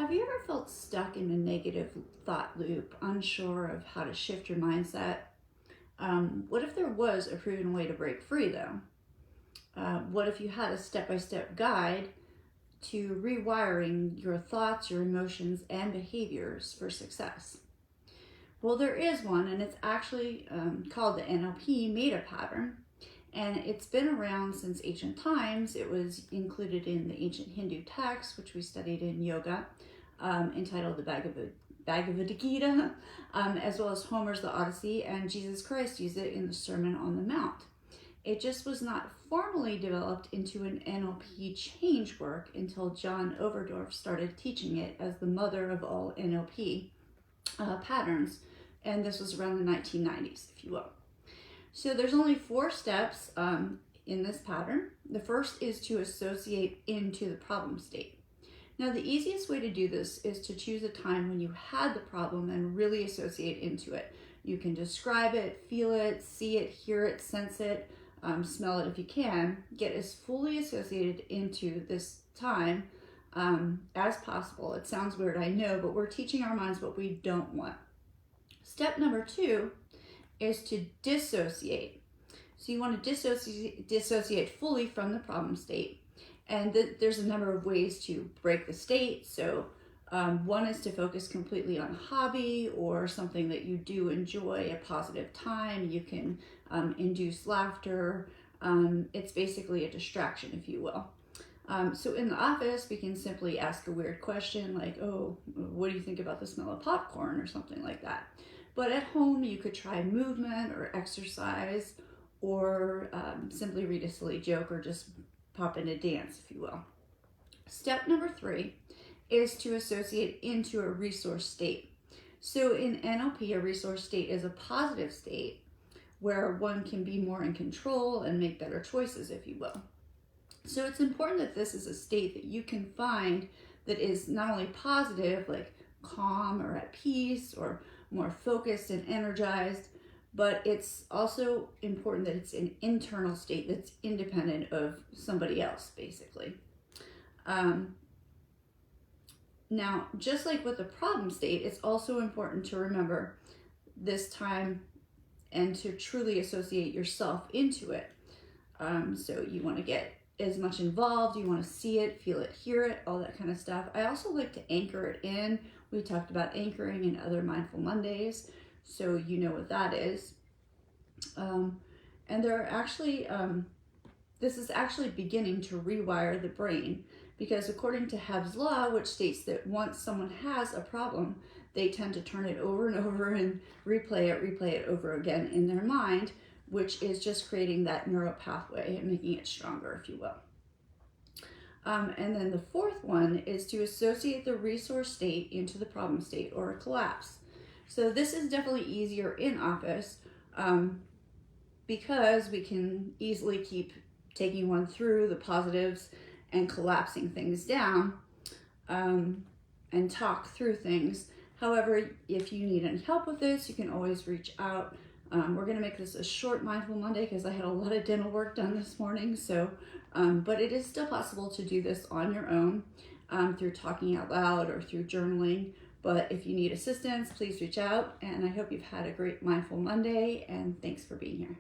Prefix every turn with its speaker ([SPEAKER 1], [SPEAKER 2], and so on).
[SPEAKER 1] Have you ever felt stuck in a negative thought loop, unsure of how to shift your mindset? What if there was a proven way to break free, though? What if you had a step-by-step guide to rewiring your thoughts, your emotions, and behaviors for success? Well, there is one, and it's actually called the NLP META Pattern, and it's been around since ancient times. It was included in the ancient Hindu text, which we studied in yoga, entitled the Bhagavad Gita, as well as Homer's The Odyssey, and Jesus Christ used it in the Sermon on the Mount. It just was not formally developed into an NLP change work until John Overdorf started teaching it as the mother of all NLP patterns, and this was around the 1990s, if you will. So there's only 4 steps in this pattern. The first is to associate into the problem state. Now, the easiest way to do this is to choose a time when you had the problem and really associate into it. You can describe it, feel it, see it, hear it, sense it, smell it if you can. Get as fully associated into this time as possible. It sounds weird, I know, but we're teaching our minds what we don't want. Step number 2 is to dissociate. So you want to dissociate fully from the problem state. And there's a number of ways to break the state. So one is to focus completely on a hobby or something that you do enjoy, a positive time. You can induce laughter. It's basically a distraction, if you will. So in the office, we can simply ask a weird question like, oh, what do you think about the smell of popcorn, or something like that. But at home, you could try movement or exercise, or simply read a silly joke, or just pop in a dance, if you will. Step number 3 is to associate into a resource state. So in NLP, a resource state is a positive state where one can be more in control and make better choices, if you will. So it's important that this is a state that you can find that is not only positive, like calm or at peace or more focused and energized, but it's also important that it's an internal state that's independent of somebody else, basically. Now, just like with the problem state, it's also important to remember this time and to truly associate yourself into it. So you want to get as much involved, you want to see it, feel it, hear it, all that kind of stuff. I also like to anchor it in. We talked about anchoring in other Mindful Mondays, so you know what that is. And there are actually, this is actually beginning to rewire the brain, because according to Hebb's law, which states that once someone has a problem, they tend to turn it over and over and replay it over again in their mind, which is just creating that neural pathway and making it stronger, if you will. And then the 4th one is to associate the resource state into the problem state or a collapse. So this is definitely easier in office because we can easily keep taking one through the positives and collapsing things down and talk through things. However, if you need any help with this, you can always reach out. We're going to make this a short Mindful Monday because I had a lot of dental work done this morning. So, but it is still possible to do this on your own through talking out loud or through journaling. But if you need assistance, please reach out. And I hope you've had a great Mindful Monday, and thanks for being here.